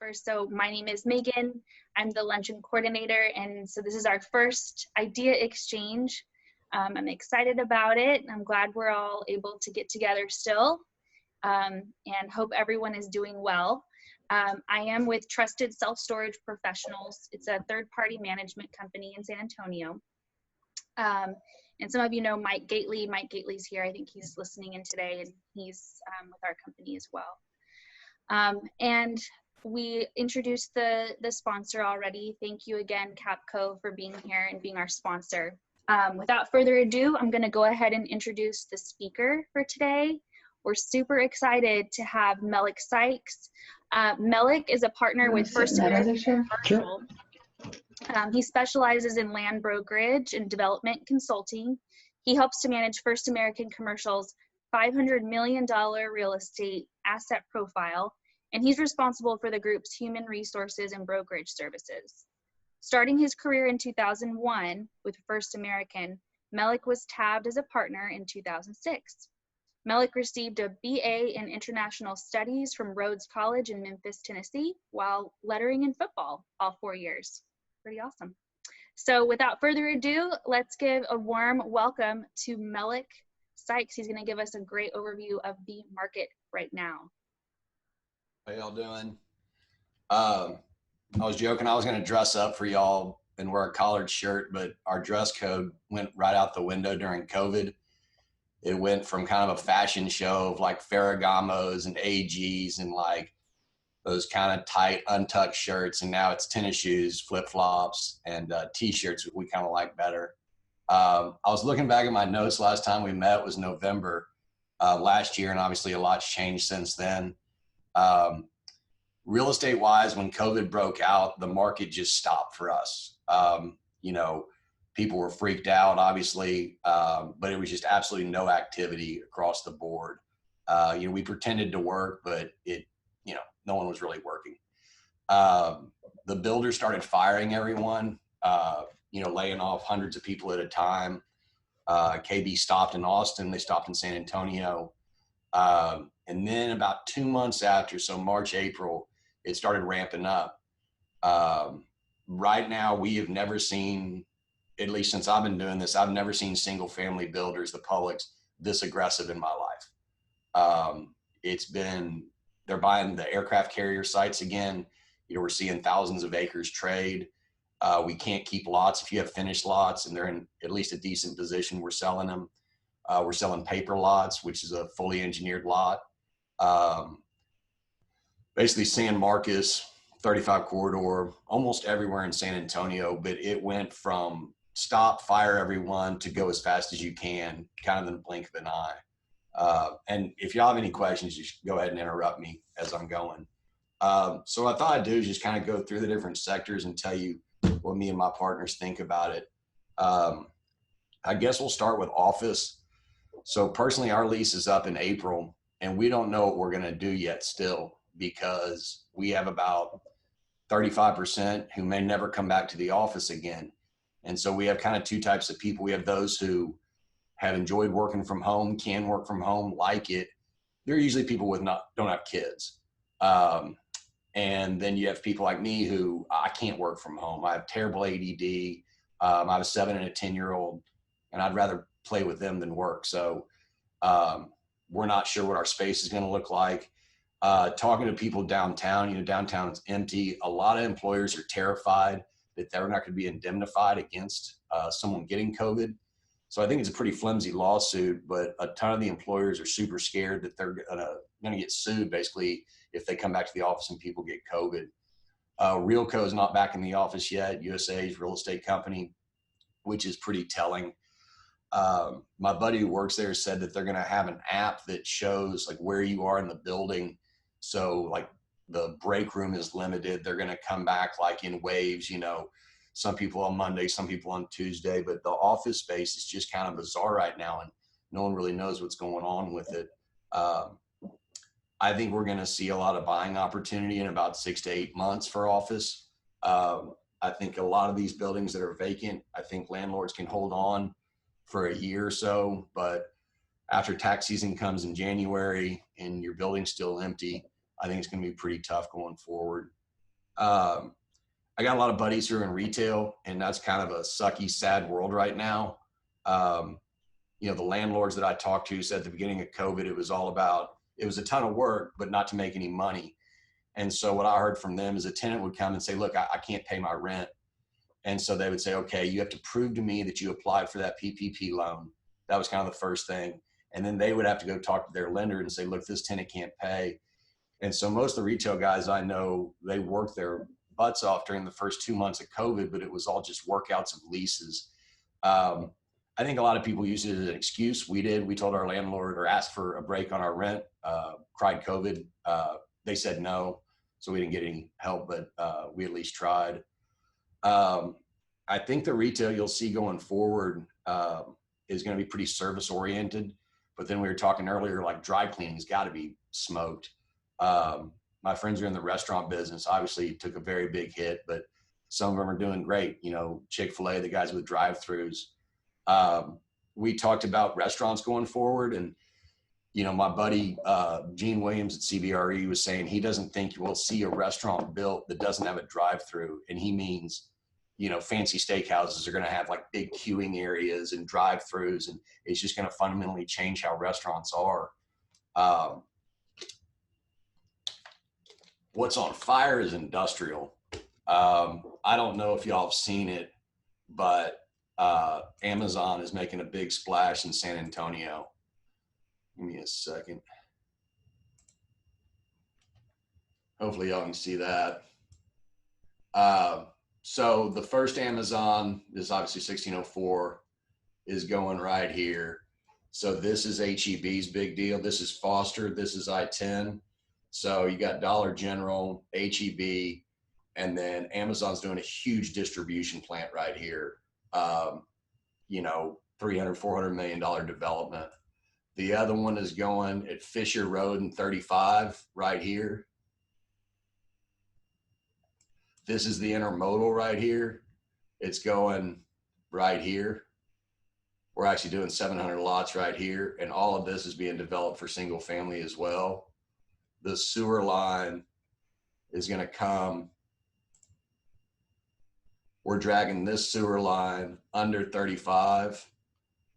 First, so my name is Megan. I'm the luncheon coordinator, and so this is our first idea exchange. I'm excited about it. I'm glad we're all able to get together still, and hope everyone is doing well. I am with Trusted Self-Storage Professionals. It's a third-party management company in San Antonio. And some of you know Mike Gately. Mike Gately's here. I think he's listening in today, and he's with our company as well. And we introduced the sponsor already. Thank you again, Capco, for being here and being our sponsor. Without further ado, I'm going to go ahead and introduce the speaker for today. We're super excited to have Melik Sykes. Melik is a partner with First American Commercial. He specializes in land brokerage and development consulting. He helps to manage First American Commercial's $500 million real estate asset profile, and he's responsible for the group's human resources and brokerage services. Starting his career in 2001 with First American, Melik was tabbed as a partner in 2006. Melik received a BA in International Studies from Rhodes College in Memphis, Tennessee, while lettering in football all 4 years. Pretty awesome. So without further ado, let's give a warm welcome to Melik Sykes. He's going to give us a great overview of the market right now. How y'all doing? I was joking I was going to dress up for y'all and wear a collared shirt, but our dress code went right out the window during COVID. It went from kind of a fashion show of like Ferragamos and AGs and like those kind of tight untucked shirts, and now it's tennis shoes, flip-flops, and t-shirts we kind of like better. I was looking back at my notes. Last time we met was November last year, and obviously a lot's changed since then. Real estate wise, when COVID broke out, the market just stopped for us. You know, people were freaked out, obviously, but it was just absolutely no activity across the board. You know, we pretended to work, but no one was really working. The builders started firing everyone, laying off hundreds of people at a time. KB stopped in Austin, they stopped in San Antonio. And then about 2 months after, so March, April, it started ramping up. Right now, we have never seen, at least since I've been doing this, I've never seen single family builders, the publics, this aggressive in my life. They're buying the aircraft carrier sites again. You know, we're seeing thousands of acres trade. We can't keep lots. If you have finished lots and they're in at least a decent position, we're selling them. We're selling paper lots, which is a fully engineered lot. Basically San Marcos, 35 corridor, almost everywhere in San Antonio, but it went from stop, fire everyone to go as fast as you can, kind of in the blink of an eye. And if y'all have any questions, just go ahead and interrupt me as I'm going. So what I thought I'd do is just kind of go through the different sectors and tell you what me and my partners think about it. I guess we'll start with office. So personally, our lease is up in April, and we don't know what we're going to do yet still, because we have about 35% who may never come back to the office again. And so we have kind of two types of people. We have those who have enjoyed working from home, can work from home, like it. They're usually people don't have kids. And then you have people like me who I can't work from home. I have terrible ADD. I have a 7 and a 10-year-old, and I'd rather play with them than work. So we're not sure what our space is going to look like. Talking to people downtown, downtown's empty. A lot of employers are terrified that they're not going to be indemnified against someone getting COVID. So I think it's a pretty flimsy lawsuit, but a ton of the employers are super scared that they're going to get sued basically if they come back to the office and people get COVID. Realco is not back in the office yet. USA's real estate company, which is pretty telling. My buddy who works there said that they're going to have an app that shows like where you are in the building. So like the break room is limited. They're going to come back like in waves, some people on Monday, some people on Tuesday, but the office space is just kind of bizarre right now, and no one really knows what's going on with it. I think we're going to see a lot of buying opportunity in about 6 to 8 months for office. I think a lot of these buildings that are vacant, I think landlords can hold on for a year or so, but after tax season comes in January and your building's still empty, I think it's going to be pretty tough going forward. I got a lot of buddies who are in retail, and that's kind of a sucky, sad world right now. Um, you know, the landlords that I talked to said at the beginning of COVID, it was all about, it was a ton of work, but not to make any money. And so what I heard from them is a tenant would come and say, look, I can't pay my rent. And so they would say, okay, you have to prove to me that you applied for that PPP loan. That was kind of the first thing. And then they would have to go talk to their lender and say, look, this tenant can't pay. And so most of the retail guys I know, they worked their butts off during the first 2 months of COVID, but it was all just workouts of leases. I think a lot of people use it as an excuse. We did. We told our landlord or asked for a break on our rent, cried COVID. They said no, so we didn't get any help, but we at least tried. I think the retail you'll see going forward is going to be pretty service oriented. But then we were talking earlier, like dry cleaning's got to be smoked. My friends are in the restaurant business, obviously took a very big hit, but some of them are doing great. You know, Chick-fil-A, the guys with drive-throughs. We talked about restaurants going forward, and you know, my buddy Gene Williams at CBRE was saying he doesn't think you will see a restaurant built that doesn't have a drive-through, and he means, you know, fancy steakhouses are going to have like big queuing areas and drive-throughs, and it's just going to fundamentally change how restaurants are. What's on fire is industrial. I don't know if y'all have seen it, but Amazon is making a big splash in San Antonio. Give me a second. Hopefully y'all can see that. So the first Amazon is obviously 1604 is going right here. So this is HEB's big deal. This is Foster. This is I-10. So you got Dollar General, HEB, and then Amazon's doing a huge distribution plant right here. You know, $300, $400 million development. The other one is going at Fisher Road and 35 right here. This is the intermodal right here. It's going right here. We're actually doing 700 lots right here. And all of this is being developed for single family as well. The sewer line is going to come. We're dragging this sewer line under 35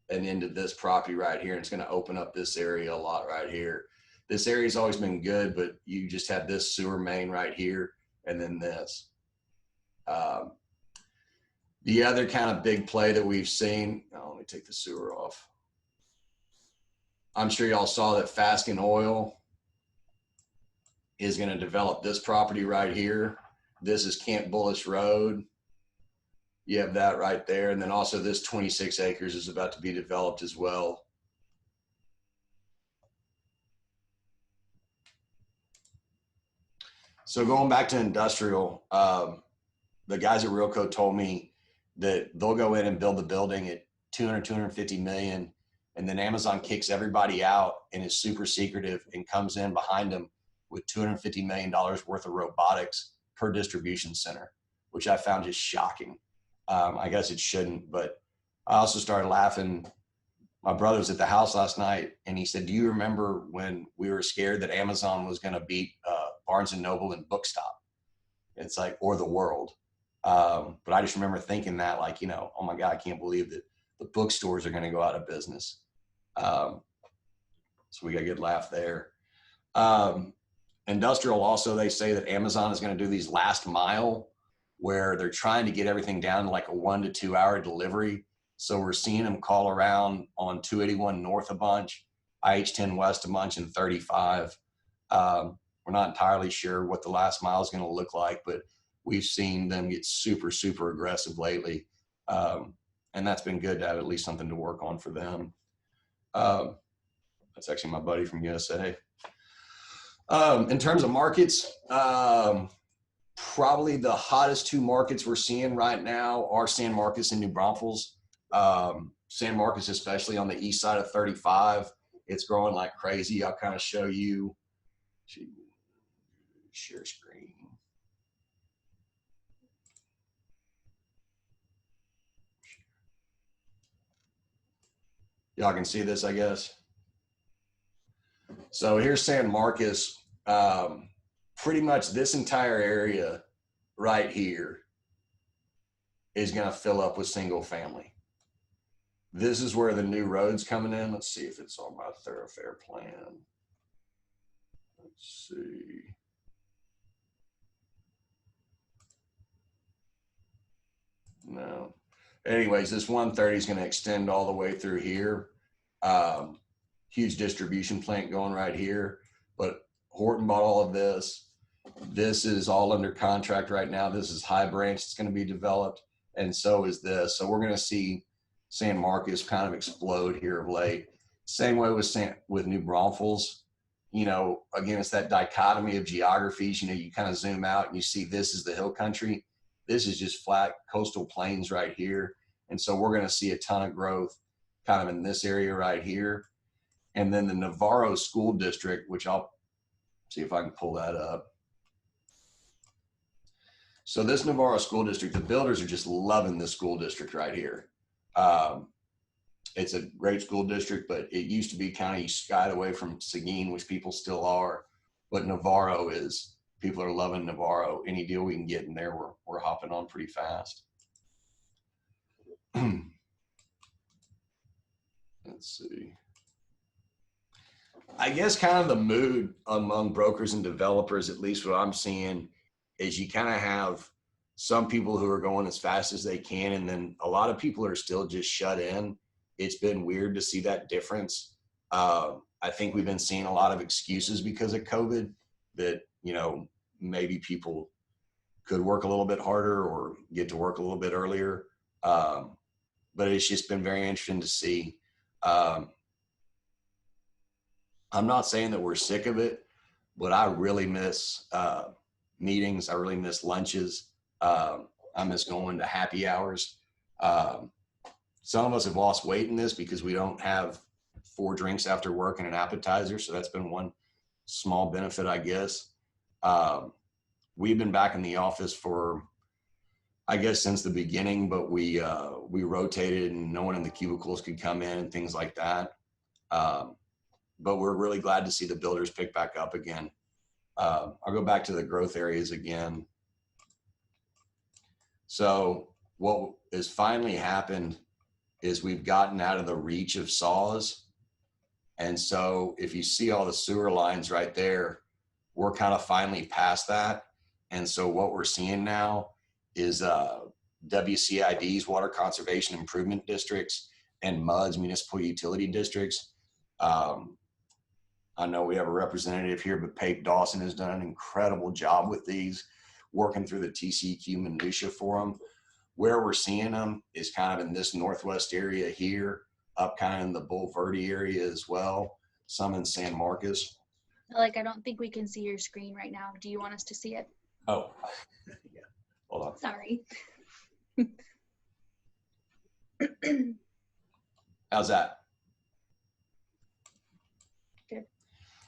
and into this property right here. And it's going to open up this area a lot right here. This area's always been good, but you just have this sewer main right here and then this. The other kind of big play that we've seen, oh, let me take the sewer off. I'm sure y'all saw that Fasken Oil is going to develop this property right here. This is Camp Bullish Road. You have that right there. And then also this 26 acres is about to be developed as well. So going back to industrial, the guys at Realco told me that they'll go in and build the building at 200, 250 million. And then Amazon kicks everybody out and is super secretive and comes in behind them with $250 million worth of robotics per distribution center, which I found just shocking. I guess it shouldn't, but I also started laughing. My brother was at the house last night and he said, do you remember when we were scared that Amazon was going to beat Barnes and Noble and Bookstop? It's like, or the world. But I just remember thinking that, like, you know, oh my God, I can't believe that the bookstores are going to go out of business. So we got a good laugh there. Industrial also, they say that Amazon is going to do these last mile where they're trying to get everything down to like a 1 to 2 hour delivery. So we're seeing them call around on 281 North a bunch, IH10 West a bunch, and 35. We're not entirely sure what the last mile is going to look like, but we've seen them get super, super aggressive lately. And that's been good to have at least something to work on for them. That's actually my buddy from USA. In terms of markets, probably the hottest two markets we're seeing right now are San Marcos and New Braunfels. San Marcos, especially on the east side of 35, it's growing like crazy. I'll kind of show you, share screen. Y'all can see this, I guess. So here's San Marcos. Pretty much this entire area right here is going to fill up with single family. This is where the new road's coming in. Let's see if it's on my thoroughfare plan. Let's see. No. Anyways, this 130 is going to extend all the way through here. Huge distribution plant going right here. But Horton bought all of this. This is all under contract right now. This is High Branch. It's going to be developed. And so is this. So we're going to see San Marcos kind of explode here of late. Same way with New Braunfels. You know, again, it's that dichotomy of geographies. You know, you kind of zoom out and you see this is the hill country. This is just flat coastal plains right here. And so we're going to see a ton of growth kind of in this area right here. And then the Navarro School District, which I'll see if I can pull that up. So this Navarro School District, the builders are just loving this school district right here. It's a great school district, but it used to be kind of, you skied away from Seguin, which people still are. But Navarro is, people are loving Navarro. Any deal we can get in there, we're hopping on pretty fast. Let's see. I guess kind of the mood among brokers and developers, at least what I'm seeing, is you kind of have some people who are going as fast as they can, and then a lot of people are still just shut in. It's been weird to see that difference. I think we've been seeing a lot of excuses because of COVID that, you know, maybe people could work a little bit harder or get to work a little bit earlier. But it's just been very interesting to see. I'm not saying that we're sick of it, but I really miss meetings. I really miss lunches. I miss going to happy hours. Some of us have lost weight in this because we don't have 4 drinks after work and an appetizer. So that's been one small benefit, I guess. We've been back in the office for, I guess, since the beginning, but we rotated and no one in the cubicles could come in and things like that. But we're really glad to see the builders pick back up again. I'll go back to the growth areas again. So what has finally happened is we've gotten out of the reach of saws. And so if you see all the sewer lines right there, we're kind of finally past that. And so what we're seeing now is WCIDs, Water Conservation Improvement Districts, and MUDs, Municipal Utility Districts. I know we have a representative here, but Pape Dawson has done an incredible job with these, working through the TCEQ minutia for them. Where we're seeing them is kind of in this northwest area here, up kind of in the Bull Verde area as well, some in San Marcos. Like, I don't think we can see your screen right now. Do you want us to see it? Oh, yeah. Hold on. Sorry. How's that? Good.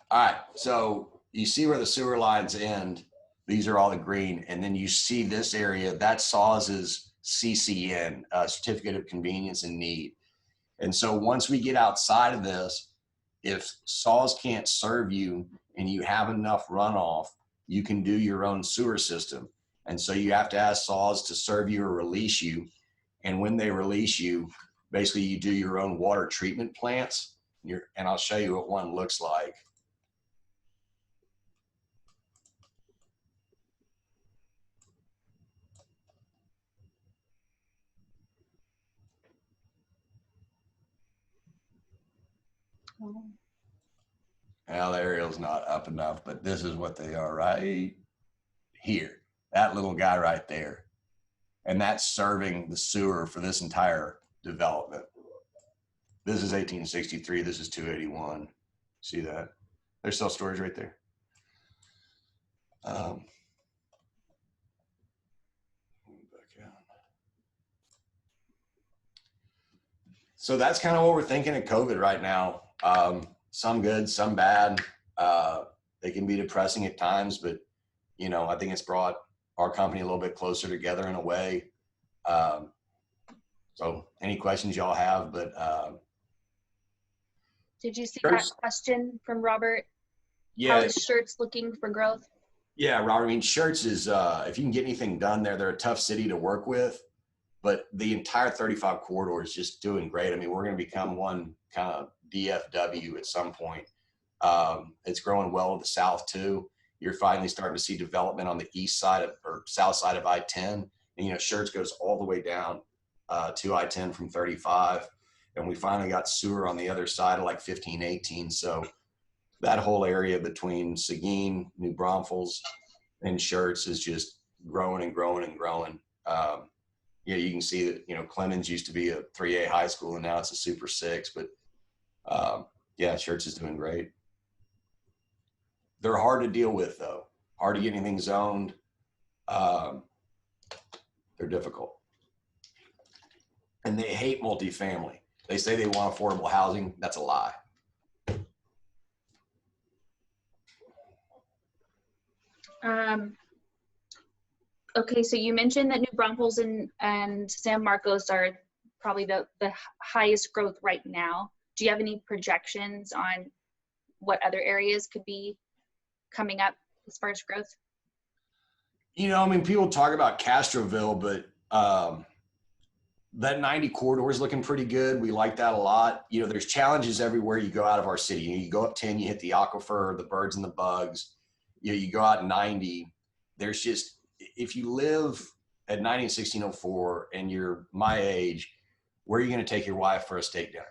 All right. So you see where the sewer lines end. These are all the green. And then you see this area, that SAWS' CCN, Certificate of Convenience and Need. And so once we get outside of this, if SAWS can't serve you and you have enough runoff, you can do your own sewer system. And so you have to ask SAWS to serve you or release you. And when they release you, basically you do your own water treatment plants. And I'll show you what one looks like. Well, the aerial's not up enough, but this is what they are right here. That little guy right there. And that's serving the sewer for this entire development. This is 1863. This is 281. See that? There's self-storage right there. So that's kind of what we're thinking of COVID right now. Some good, some bad. They can be depressing at times, but you know, I think it's brought our company a little bit closer together in a way. So any questions y'all have, but did you see that question from Robert? Yeah. How is Shirts looking for growth? Yeah, Robert. I mean, Schertz is, if you can get anything done there, they're a tough city to work with, but the entire 35 corridor is just doing great. I mean, we're going to become one kind of DFW at some point. It's growing well to the south too. You're finally starting to see development on the east side of or south side of I-10. And, you know, Schertz goes all the way down to I-10 from 35. And we finally got sewer on the other side of like 15, 18. So that whole area between Seguin, New Braunfels, and Schertz is just growing and growing and growing. Yeah, you can see that, you know, Clemens used to be a 3A high school and now it's a Super 6. But yeah, Schertz is doing great. They're hard to deal with, though. Hard to get anything zoned. They're difficult. And they hate multifamily. They say they want affordable housing. That's a lie. Okay, so you mentioned that New Braunfels and San Marcos are probably the highest growth right now. Do you have any projections on what other areas could be coming up as far as growth? You know, I mean, people talk about Castroville, but that 90 corridor is looking pretty good. We like that a lot. You know, there's challenges everywhere you go out of our city. You know, you go up 10, you hit the aquifer, the birds and the bugs. You know, you go out 90. There's just, if you live at 90 and 1604 and you're my age, where are you going to take your wife for a steak dinner?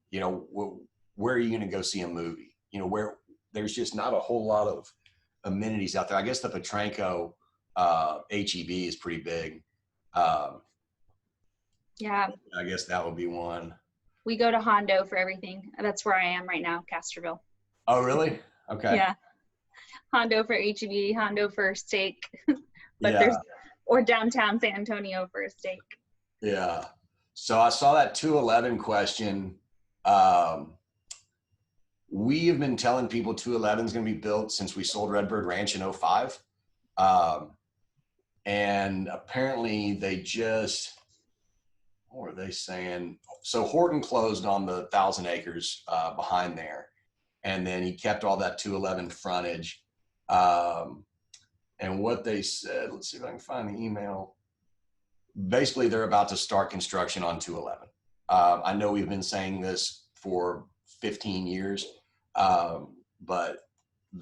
You know, where are you going to go see a movie? You know, where there's just not a whole lot of amenities out there. I guess the Petranco HEB is pretty big. Yeah. I guess that would be one. We go to Hondo for everything. That's where I am right now, Castroville. Oh, really? Okay. Yeah. Hondo for HEB, Hondo for steak. But yeah. there's, or downtown San Antonio for a steak. Yeah. So I saw that 211 question. We have been telling people 211 is going to be built since we sold Redbird Ranch in 05. And apparently they just, what were they saying? So Horton closed on the 1,000 acres behind there. And then he kept all that 211 frontage. And what they said, let's see if I can find the email. Basically, they're about to start construction on 211. I know we've been saying this for 15 years, but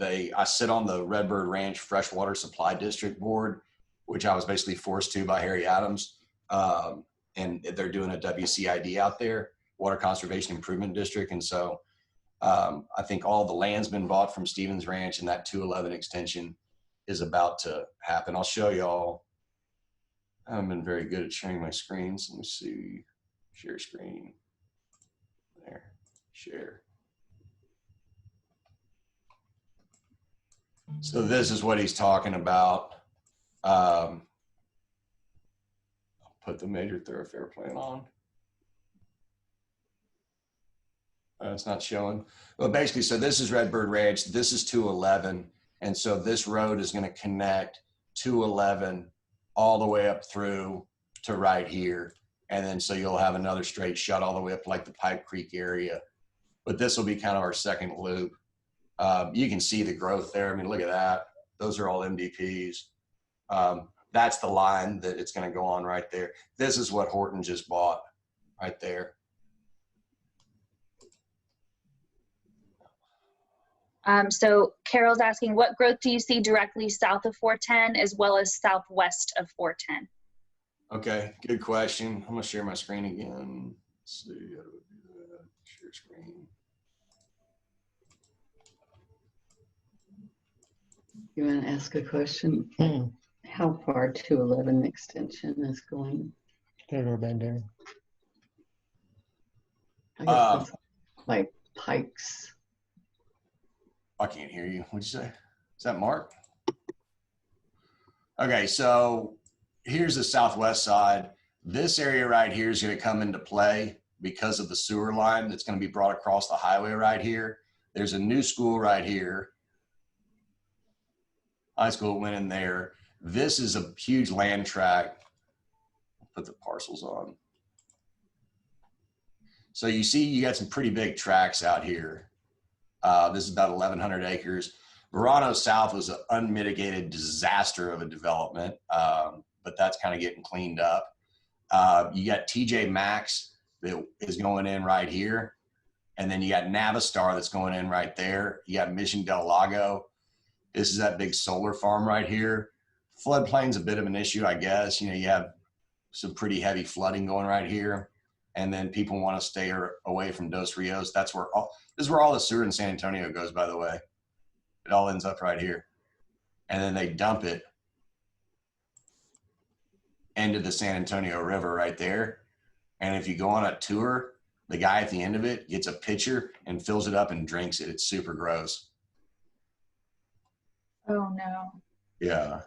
I sit on the Redbird Ranch Freshwater Supply District Board, which I was basically forced to by Harry Adams. And they're doing a WCID out there, Water Conservation Improvement District. And so I think all the land's been bought from Stevens Ranch, and that 211 extension is about to happen. I'll show y'all. I haven't been very good at sharing my screens. Let me see. Share screen. There. Share. So this is what he's talking about. I'll put the major thoroughfare plan on. It's not showing. Well, basically, so this is Redbird Ranch. This is 211. And so this road is going to connect 211 all the way up through to right here. And then so you'll have another straight shot all the way up to like the Pipe Creek area. But this will be kind of our second loop. You can see the growth there. I mean, look at that. Those are all MDPs. That's the line that it's going to go on right there. This is what Horton just bought right there. So Carol's asking, what growth do you see directly south of 410 as well as southwest of 410? Okay, good question. I'm going to share my screen again. Let's see how do I do that? Share screen. You want to ask a question? How far 211 extension is going? Theodore Bandera. I guess that's like Pikes. I can't hear you. What'd you say? Is that Mark? Okay, so here's the southwest side. This area right here is going to come into play because of the sewer line that's going to be brought across the highway right here. There's a new school right here. High school went in there. This is a huge land tract. I'll put the parcels on. So you see you got some pretty big tracts out here. This is about 1,100 acres. Verano South was an unmitigated disaster of a development, but that's kind of getting cleaned up. You got TJ Maxx that is going in right here. And then you got Navistar that's going in right there. You got Mission Del Lago. This is that big solar farm right here. Floodplain's a bit of an issue, I guess. You know, you have some pretty heavy flooding going right here. And then people want to stay away from Dos Rios. This is where all the sewer in San Antonio goes, by the way. It all ends up right here. And then they dump it into the San Antonio River right there. And if you go on a tour, the guy at the end of it gets a pitcher and fills it up and drinks it. It's super gross. Oh no. Yeah.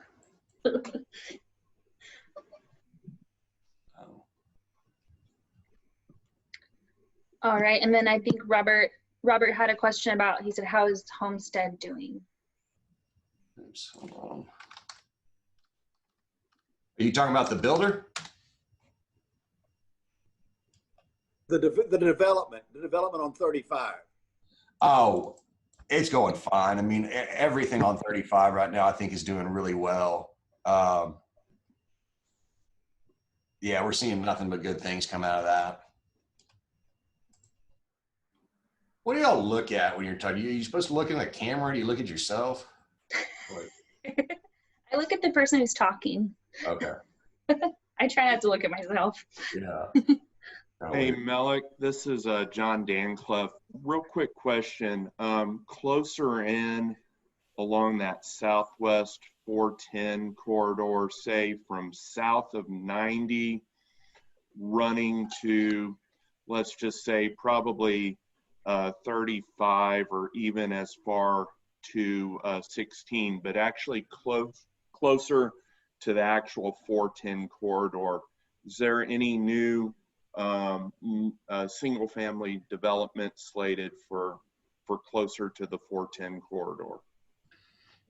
All right, and then I think Robert had a question about, he said, how is Homestead doing? Oops, hold on. Are you talking about the builder? The development on 35. Oh, it's going fine. I mean, everything on 35 right now, I think, is doing really well. Yeah, we're seeing nothing but good things come out of that. What do y'all look at when you're talking? Are you supposed to look in the camera? Do you look at yourself? I look at the person who's talking. Okay. I try not to look at myself. Yeah. Hey, Melick, this is John Dancliffe. Real quick question. Closer in along that southwest 410 corridor, say from south of 90, running to, let's just say, probably 35 or even as far to 16, but actually closer to the actual 410 corridor. Is there any new single family development slated for closer to the 410 corridor?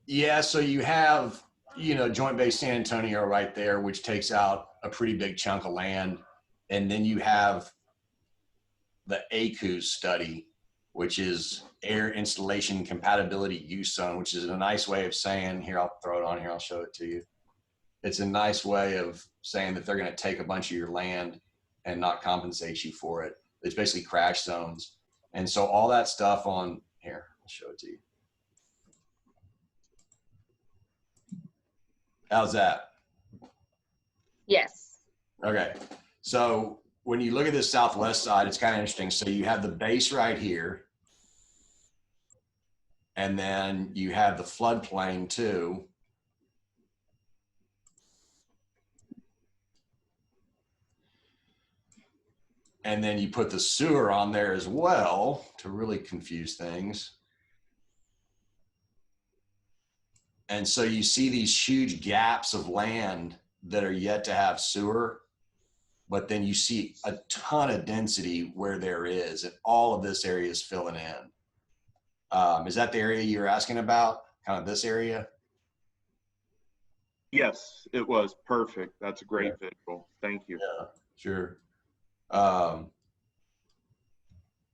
Yeah, so you have, Joint Base San Antonio right there, which takes out a pretty big chunk of land. And then you have the ACUS study, which is Air Installation Compatibility Use Zone, which is a nice way of saying, here, I'll throw it on here, I'll show it to you. It's a nice way of saying that they're going to take a bunch of your land and not compensate you for it. It's basically crash zones. And so all that stuff on here, I'll show it to you. How's that? Yes. Okay. So when you look at this southwest side, it's kind of interesting. So you have the base right here. And then you have the floodplain too. And then you put the sewer on there as well to really confuse things. And so you see these huge gaps of land that are yet to have sewer, but then you see a ton of density where there is, and all of this area is filling in. Is that the area you're asking about? Kind of this area? Yes, it was perfect. That's a great visual. Thank you. Yeah, sure. I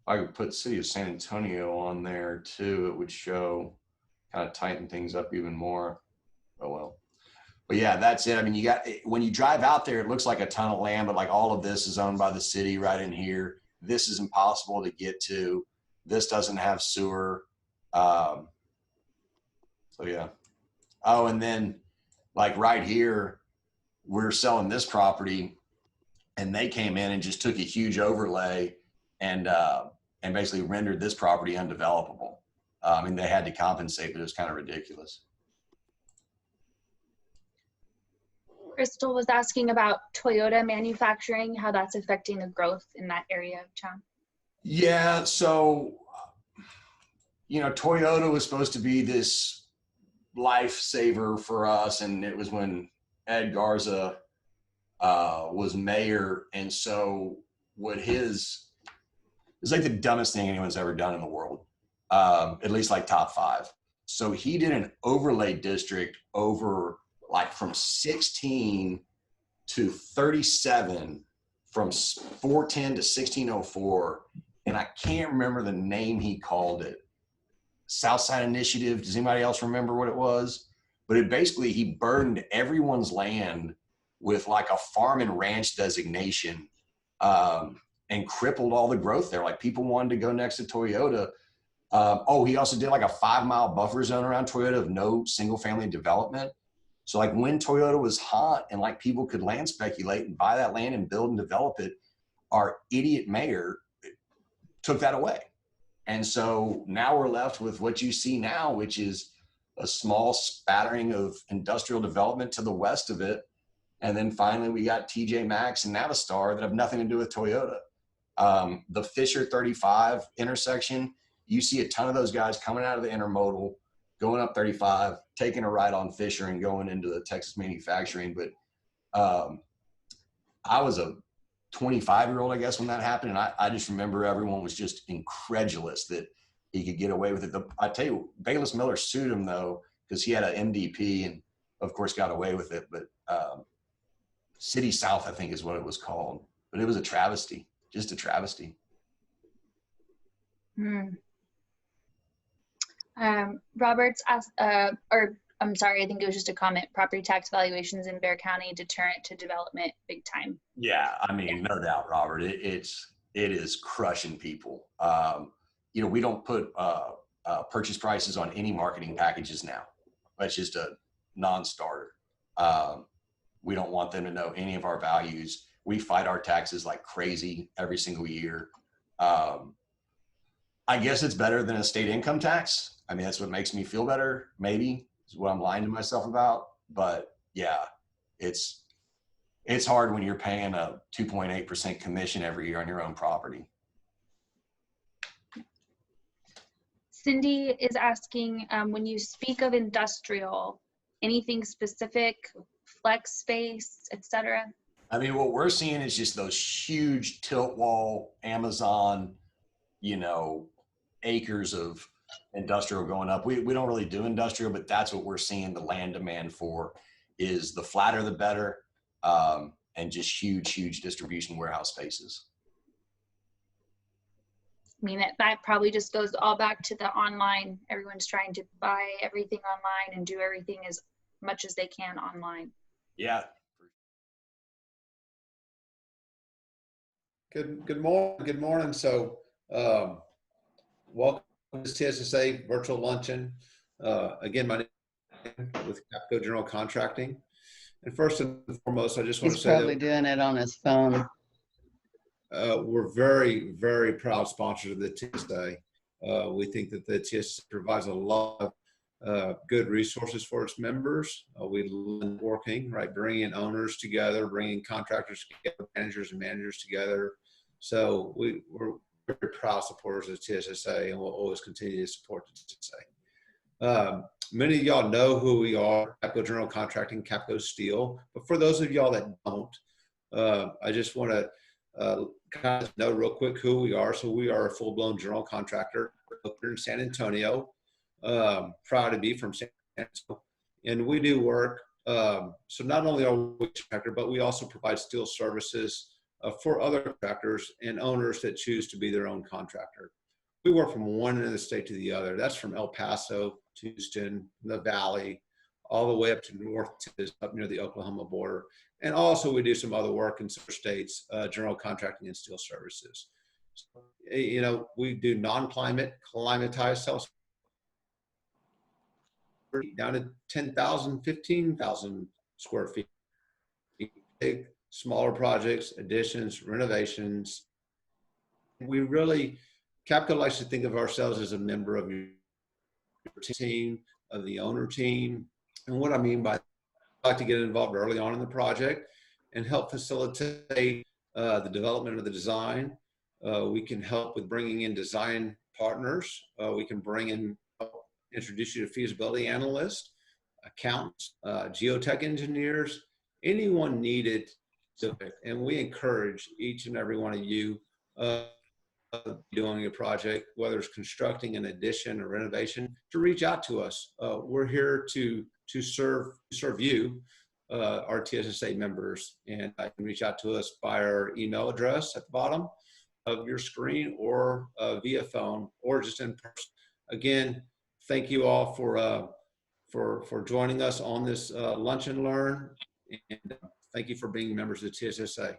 could put City of San Antonio on there too. It would show, kind of tighten things up even more. Oh well. But yeah, that's it. I mean, when you drive out there, it looks like a ton of land, but like all of this is owned by the city right in here. This is impossible to get to. This doesn't have sewer. So yeah. Oh, and then like right here, we're selling this property, and they came in and just took a huge overlay and basically rendered this property undevelopable. I mean, they had to compensate, but it was kind of ridiculous. Crystal was asking about Toyota manufacturing, how that's affecting the growth in that area of town. Yeah, so, Toyota was supposed to be this lifesaver for us, and it was when Ed Garza was mayor, and so it's like the dumbest thing anyone's ever done in the world, at least like top 5. So he did an overlay district over like from 16 to 37, from 410 to 1604, and I can't remember the name he called it, Southside Initiative. Does anybody else remember what it was? But it basically, he burned everyone's land with like a farm and ranch designation, and crippled all the growth there. Like people wanted to go next to Toyota. He also did like a 5-mile buffer zone around Toyota of no single family development. So like when Toyota was hot and like people could land speculate and buy that land and build and develop it, our idiot mayor took that away. And so now we're left with what you see now, which is a small spattering of industrial development to the west of it. And then finally we got TJ Maxx and Navistar that have nothing to do with Toyota. The Fisher 35 intersection, you see a ton of those guys coming out of the intermodal, going up 35, taking a ride on Fisher and going into the Texas manufacturing. But I was a 25-year-old, I guess, when that happened. And I just remember everyone was just incredulous that he could get away with it. I tell you, Bayless Miller sued him, though, because he had an MDP and, of course, got away with it. But City South, I think, is what it was called. But it was a travesty, just a travesty. Roberts asked, I'm sorry, I think it was just a comment. Property tax valuations in Bexar County deterrent to development, big time. Yeah, I mean, no doubt, Robert. It is crushing people. We don't put purchase prices on any marketing packages now. That's just a non-starter. We don't want them to know any of our values. We fight our taxes like crazy every single year. I guess it's better than a state income tax. I mean, that's what makes me feel better, maybe, is what I'm lying to myself about. But yeah, it's hard when you're paying a 2.8% commission every year on your own property. Cindy is asking, when you speak of industrial, anything specific, flex space, etc.? I mean, what we're seeing is just those huge tilt wall, Amazon, acres of industrial going up. We don't really do industrial, but that's what we're seeing the land demand for, is the flatter the better, and just huge distribution warehouse spaces. I mean, that probably just goes all back to the online. Everyone's trying to buy everything online and do everything as much as they can online. Yeah. Good morning. So, welcome to this TSSA virtual luncheon. Again, my name is with Capco General Contracting. And first and foremost, I just want to say He's probably doing it on his phone. We're very, very proud sponsors of the TSA. We think that the TSA provides a lot of good resources for its members. We love working, right? Bringing owners together, bringing contractors together, managers and managers together. So we're very proud supporters of TSSA, and we'll always continue to support the TSA. Many of y'all know who we are, Capco General Contracting, Capco Steel. But for those of y'all that don't, I just want to kind of know real quick who we are. So we are a full-blown general contractor in San Antonio. Proud to be from San Antonio. And we do work. So not only are we a contractor, but we also provide steel services for other contractors and owners that choose to be their own contractor. We work from one end of the state to the other. That's from El Paso to Houston, the Valley, all the way up to North Texas, up near the Oklahoma border. And also we do some other work in some states, general contracting and steel services. So, we do non-climate, climatized cells down to 10,000, 15,000 square feet. Big, smaller projects, additions, renovations. Capco likes to think of ourselves as a member of your team, of the owner team. And what I mean by that, I like to get involved early on in the project and help facilitate the development of the design. We can help with bringing in design partners. We can introduce you to feasibility analysts, accountants, geotech engineers, anyone needed. And we encourage each and every one of you doing a project, whether it's constructing an addition or renovation, to reach out to us. We're here to serve you, our TSSA members, and you can reach out to us by our email address at the bottom of your screen, or via phone, or just in person. Again, thank you all for joining us on this Lunch and Learn. And thank you for being members of the TSSA.